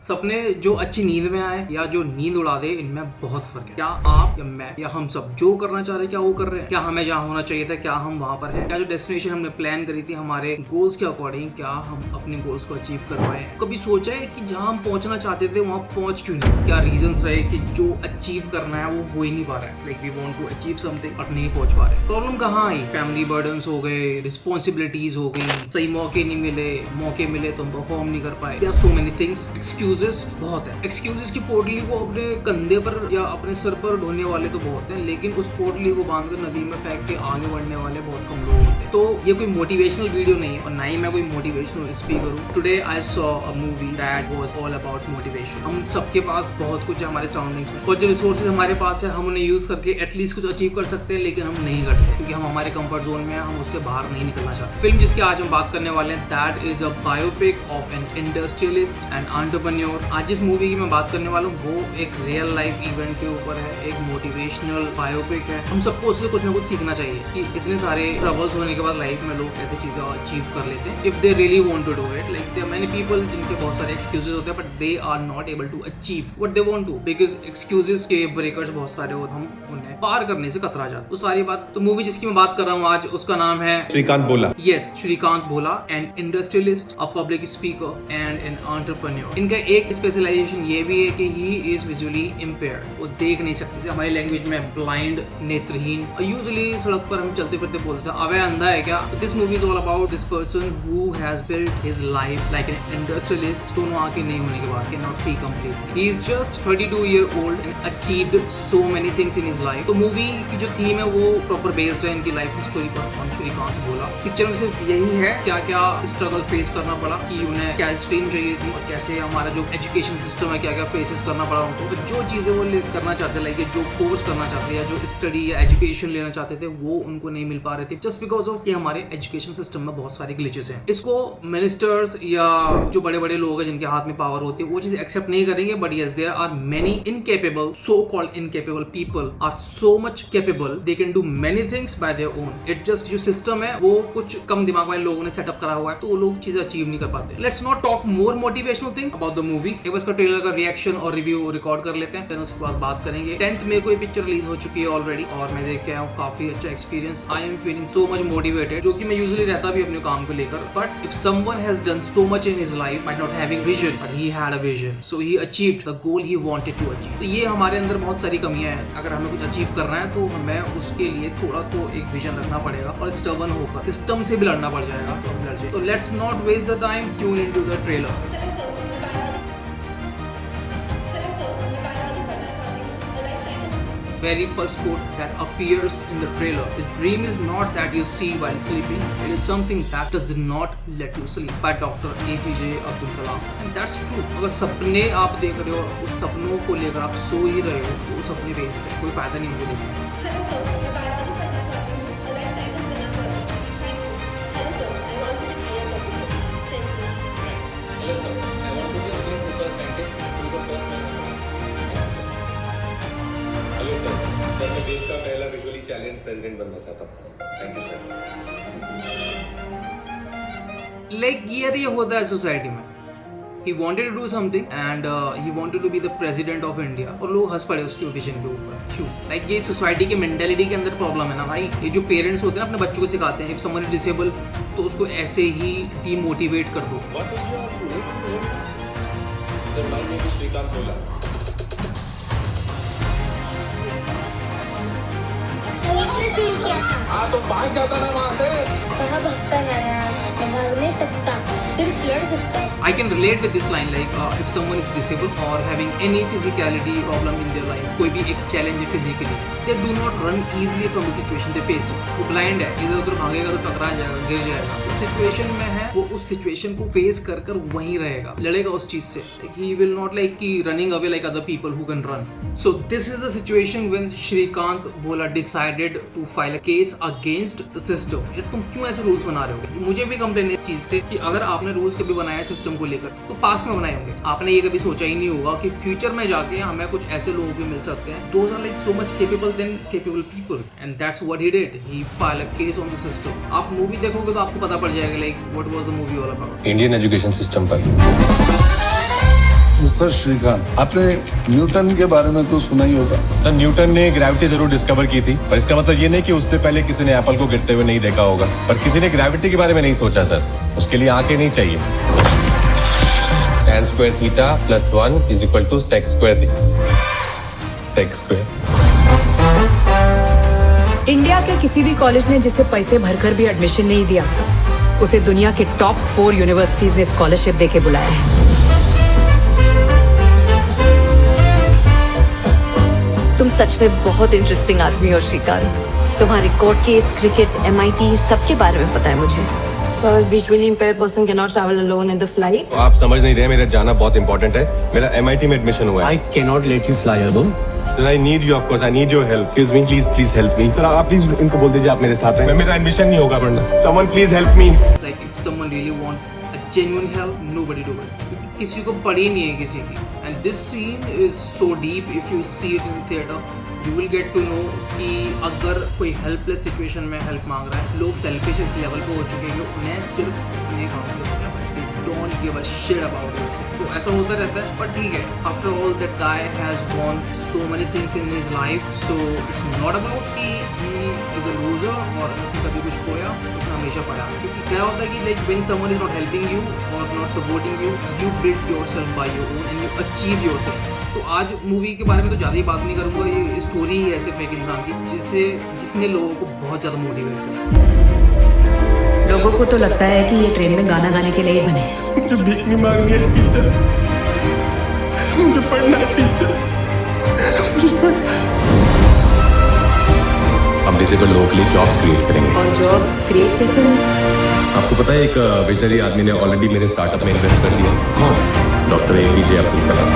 सपने जो अच्छी नींद में आए या जो नींद उड़ा दे, इनमें बहुत फर्क है। क्या आप या मैं या हम सब जो करना चाह रहे हैं क्या वो कर रहे हैं? क्या हमें जहाँ होना चाहिए था क्या हम वहाँ पर हैं? क्या जो डेस्टिनेशन हमने प्लान करी थी हमारे गोल्स के अकॉर्डिंग क्या हम अपने गोल्स को अचीव कर पाए? कभी सोचा है कि जहाँ हम पहुंचना चाहते थे वहाँ पहुंच क्यों नहीं? क्या रीजंस रहे कि जो अचीव करना है वो हो ही नहीं पा रहा है? Like we want to achieve something और नहीं पहुंच पा रहे। प्रॉब्लम कहाँ आई? फैमिली बर्डन्स हो गए, रिस्पॉन्सिबिलिटीज हो गई, सही मौके नहीं मिले, मौके मिले तो हम परफॉर्म नहीं कर पाए। सो मेनी थिंग्स। एक्सक्यूजेस बहुत है। एक्सक्यूजेस की पोटली को अपने कंधे पर या अपने सर पर ढोने वाले तो बहुत हैं, लेकिन उस पोटली को बांधकर नदी में फेंक के आगे बढ़ने वाले बहुत कम लोग होते हैं। तो ये कोई मोटिवेशनल वीडियो नहीं है और ना ही मैं कोई मोटिवेशनल स्पीकर हूँ। Today I saw a movie that was all about motivation. हम सबके पास बहुत कुछ है हमारे सराउंडिंग्स में, और जो रिसोर्सेज हमारे पास है हम उन्हें यूज करके एटलीस्ट कुछ अचीव कर सकते हैं, लेकिन हम नहीं करते क्योंकि हम हमारे कंफर्ट जोन में हैं, हम उससे बाहर नहीं निकलना चाहते। फिल्म जिसकी आज हम बात करने वाले हैं that is a biopic of N industrialist and entrepreneur. आज जिस मूवी की मैं बात करने वाला हूँ वो एक रियल लाइफ इवेंट के ऊपर है, एक मोटिवेशनल बायोपिक है। हम सबको उससे कुछ ना कुछ सीखना चाहिए कि इतने सारे ट्रबल्स होने के बाद लाइफ में लोग ऐसी चीजें अचीव कर लेते हैं if they really want to do it. Like there are many people जिनके बहुत सारे एक्सक्यूजेस होते हैं but they are not able to achieve what they want to, because excuses के ब्रेकर्स बहुत सारे होते हैं, हम उन्हें पार करने से कतरा जाते। तो सारी बात तो मूवी जिसकी मैं बात कर रहा हूँ आज उसका नाम है Shrikant Bhola. Yes, Shrikant Bhola, an industrialist, a public speaker and an entrepreneur. इनका एक स्पेशलाइजेशन ये भी है कि ही इज विजुअली इम्पेयर्ड, वो देख नहीं सकते। जैसे हमारी लैंग्वेज में ब्लाइंड, नेत्रहीन। यूजुअली सड़क पर हम चलते फिरते बोलते हैं अबे अंधा है क्या? This movie is all about this person who has built his life like an industrialist. दोनों आंखें नहीं होने के बाद can not see completely. He is just 32 year old and achieved so many things in his life. तो movie की जो theme है वो प्रॉपर बेस्ड है इनकी लाइफ स्टोरी पर। श्रीकांत भोला पिक्चर में सिर्फ यही है क्या क्या स्ट्रगल फेस करना पड़ा, कि उन्हें क्या स्ट्रीम चाहिए थी और कैसे हमारा जो एजुकेशन सिस्टम है क्या क्या फेसेस करना पड़ा उनको। तो जो चीजें वो करना चाहते लाइक जो कोर्स करना चाहते या जो स्टडी या एजुकेशन लेना चाहते थे वो उनको नहीं मिल पा रहे थे जस्ट बिकॉज ऑफ कि हमारे एजुकेशन सिस्टम में बहुत सारे ग्लिचेस हैं। इसको मिनिस्टर्स या जो बड़े बड़े लोग हैं जिनके हाथ में पावर होती है वो चीज एक्सेप्ट नहीं करेंगे, but yes there are many incapable, so called incapable people are so much capable, they can do many things by their own. It just जो सिस्टम है वो कुछ कम दिमाग वाले लोगों ने सेटअप करा हुआ है तो वो लोग चीजें अचीव नहीं कर पाते। Let's not talk more motivational thing about the movie. एक बार इसका ट्रेलर का रिएक्शन और रिव्यू रिकॉर्ड कर लेते हैं, फिर उसके बाद बात करेंगे। 10th में कोई पिक्चर रिलीज हो चुकी है ऑलरेडी और मैं देख के आया हूँ, काफी अच्छा experience. I am feeling so much motivated, जो कि मैं यूजुअली रहता भी अपने काम को लेकर। But if someone has done so much in his life by not having vision, but he had a vision, so he achieved the goal he wanted to achieve. तो ये हमारे अंदर बहुत सारी कमियां हैं। अगर हमें कुछ अचीव करना है तो हमें उसके लिए थोड़ा तो एक विजन रखना पड़ेगा और स्टबर्न होकर सिस्टम से भी लड़ना पड़ जाएगा तो हम लड़ जाए। तो let's not waste the time, tune into the trailer. Very first quote that appears in the trailer is dream is not that you see while sleeping, it is something that does not let you sleep, by Dr. APJ Abdul Kalam, and that's true। अगर सपने आप देख रहे हो और उस सपनों को लेकर आप सो ही रहे हो तो वो सपने वेस्ट है, कोई फायदा नहीं होगा देखने। सर मैं देश का पहला विजुअली चैलेंज प्रेसिडेंट बनना चाहता हूँ। Thank you sir. लाइक ये होता है सोसाइटी में। He wanted to do something and he wanted to be the president of India और लोग हंस पड़े उसके विजन के ऊपर। क्यों? लाइक ये सोसाइटी के मेंटेलिटी के अंदर प्रॉब्लम है ना भाई। ये जो पेरेंट्स होते हैं ना अपने बच्चों को सिखाते हैं इफ समवन इज डिसेबल तो उसको ऐसे ही डीमोटिवेट कर दो। What is your name? Sir, my name is Shrikant Bhola. Seen किया था। हाँ तो भाग जाता ना वहाँ से। कहाँ भगता नारायण, मैं भाग नहीं सकता, सिर्फ लड़ सकता हूँ। I can relate with this line like if someone is disabled or having any physicality problem in their life, कोई भी एक challenge है physically, they do not run easily from the situation they face। वो blind है, इधर उधर भागेगा तो टकरा जाएगा, गिर जाएगा। उस सिचुएशन में है वो उस सिचुएशन को फेस कर कर वहीं रहेगा, लड़ेगा उस चीज से। Like he will not like कि running away like other people who can run। So this is the situation when Shrikant Bhola decided to file a case against the system। तुम क्यों ऐसे रूल्स बना रहे हो? मुझे भी कंप्लेन इस चीज से कि अगर आपने रूल्स कभी बनाया सिस्टम को लेकर तो पास्ट में बनाए होंगे, आपने ये कभी सोचा ही नहीं होगा कि फ्यूचर में जाके हमें कुछ ऐसे लोग भी मिल सकते हैं those are like so much capable than capable people, and that's what he did. He file a case on the system. आप मूवी देखोगे तो आपको पता पड़ जाएगा like what was the movie all about. Indian education system पर mister Shrikant, आपने Newton के बारे में तो सुना ही होगा। सर न्यूटन ने ग्रेविटी जरूर डिस्कवर की थी, पर इसका मतलब ये नहीं कि उससे पहले किसी ने एप्पल को गिरते हुए नहीं देखा होगा। पर किसी ने ग्रेविटी के बारे में नहीं सोचा सर, उसके लिए आंखें नहीं चाहिए। tan square theta plus 1 is equal to sec square theta. Sec square. India के किसी भी कॉलेज ने जिसे पैसे भरकर भी एडमिशन नहीं दिया, उसे दुनिया के टॉप 4 यूनिवर्सिटीज ने स्कॉलरशिप देके बुलाया है। तुम सच में बहुत इंटरेस्टिंग आदमी हो श्रीकांत। तुम्हारे कोर्ट केस, क्रिकेट, MIT सबके बारे में पता है मुझे। Sir, visually impaired person cannot travel alone in the flight. आप समझ नहीं रहे, मेरा जाना बहुत इंपॉर्टेंट है। मेरा MIT में एडमिशन हुआ है। I cannot let you fly alone. Sir, I need you, of course. I need your help. Excuse me, please help me. Sir, आप प्लीज इनको बोल दीजिए आप मेरे साथ हैं। मेरा एडमिशन नहीं होगा वरना। Someone please help me. Like if someone really want a genuine help, nobody do it. क्योंकि किसी को पड़ी नहीं है किसी की. And this scene is so deep. If you see it in theater, you will get to know कि अगर कोई हेल्पलेस सिचुएशन में हेल्प मांग रहा है, लोग सेल्फिश इस लेवल पे हो चुके हैं कि उन्हें सिर्फ अपने काम से मतलब don't give a shit about yourself. तो ऐसा होता रहता है, पर ठीक है, after all that guy has won so many things in his life, so it's not about कि ही इज अ लूजर और उसने कभी कुछ खोया, उसने हमेशा पाया। क्योंकि क्या होता है कि like when someone is not helping you और not supporting you, you build yourself by your own and you achieve your things. तो आज मूवी के बारे में तो ज़्यादा ही बात नहीं करूँगा, ये स्टोरी ही है सिर्फ एक इंसान की जिसने लोगों को बहुत ज़्यादा मोटिवेट किया। लोगों को तो लगता है कि ये ट्रेन में गाना गाने के लिए ही बने हैं। मुझे भीख नहीं मांगनी है टीचर, मुझे पढ़ना है टीचर। हम डिसेबल लोगों के लिए जॉब्स क्रिएट करेंगे। और जॉब क्रिएट कैसे हों? आपको पता है एक विजनरी आदमी ने ऑलरेडी मेरे स्टार्टअप में इन्वेस्ट कर दिया। कौन? Doctor APJ Abdul Kalam.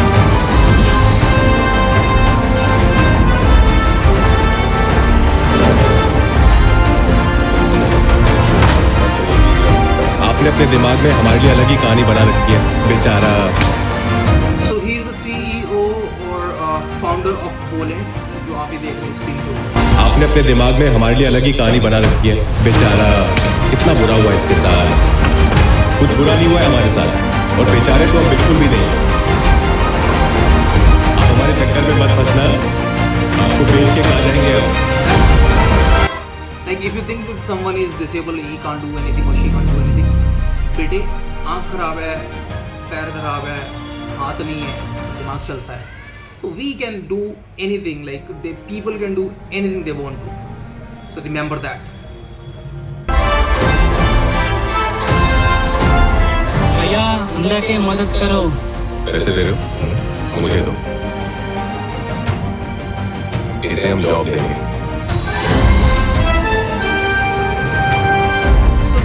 आपने अपने दिमाग में हमारे लिए अलग ही कहानी बना रखी है, बेचारा। So he is the CEO और फाउंडर ऑफ बोलेंट, जो आप ही देख रहे हैं स्क्रीन पे। आपने अपने दिमाग में हमारे लिए अलग ही कहानी बना रखी है, बेचारा। कितना बुरा हुआ इसके साथ। कुछ बुरा नहीं हुआ है हमारे साथ, और बेचारे तो हम बिल्कुल भी नहीं। आप हमारे चक्कर में मत फंसना, आपको बेच के कहाँ जाएंगे हम। Like if you think that someone is disabled, he can't do anything or she can't do anything. बेटे, आँख खराब है, पैर खराब है, हाथ नहीं है, दिमाग चलता है, तो we can do anything. Like people can do anything they want to. So remember that. भैया अंदर के मदद करो। पैसे दे रहे हो? मुझे दो, इसे हम जॉब देंगे।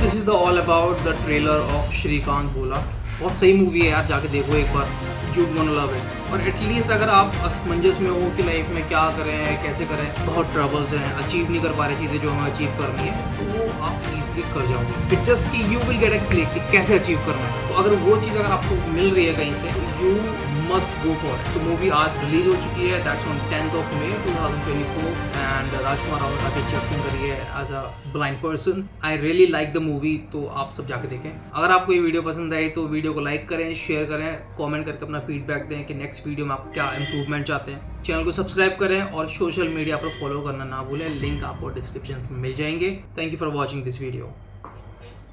This is the all about the trailer of Shrikant बोला। बहुत सही मूवी है यार, जाके देखो एक बार, you gonna love it। और एटलीस्ट अगर आप असमंजस में हो कि लाइफ में क्या करें कैसे करें, बहुत ट्रबल्स हैं, अचीव नहीं कर पा रहे चीज़ें जो हमें अचीव करनी है, तो वो आप ईजिली कर जाओगे। इट जस्ट कि you will get a click कि कैसे अचीव करना है। तो अगर वो चीज़ अगर आपको मिल रही है कहीं से, you must go for it. तो मूवी आज रिलीज हो चुकी है, that's on 10th of May 2024 and Rajkummar Rao काफ़ी अच्छी एक्टिंग करी है as a blind person. I really like the movie, तो आप सब जाके देखें। अगर आपको ये वीडियो पसंद आई तो वीडियो को लाइक करें, शेयर करें, कमेंट करके अपना फीडबैक दें कि नेक्स्ट वीडियो में आप क्या इंप्रूवमेंट चाहते हैं। चैनल को सब्सक्राइब करें और सोशल मीडिया पर फॉलो करना ना भूलें, लिंक आपको डिस्क्रिप्शन में मिल जाएंगे। Thank you for watching this video.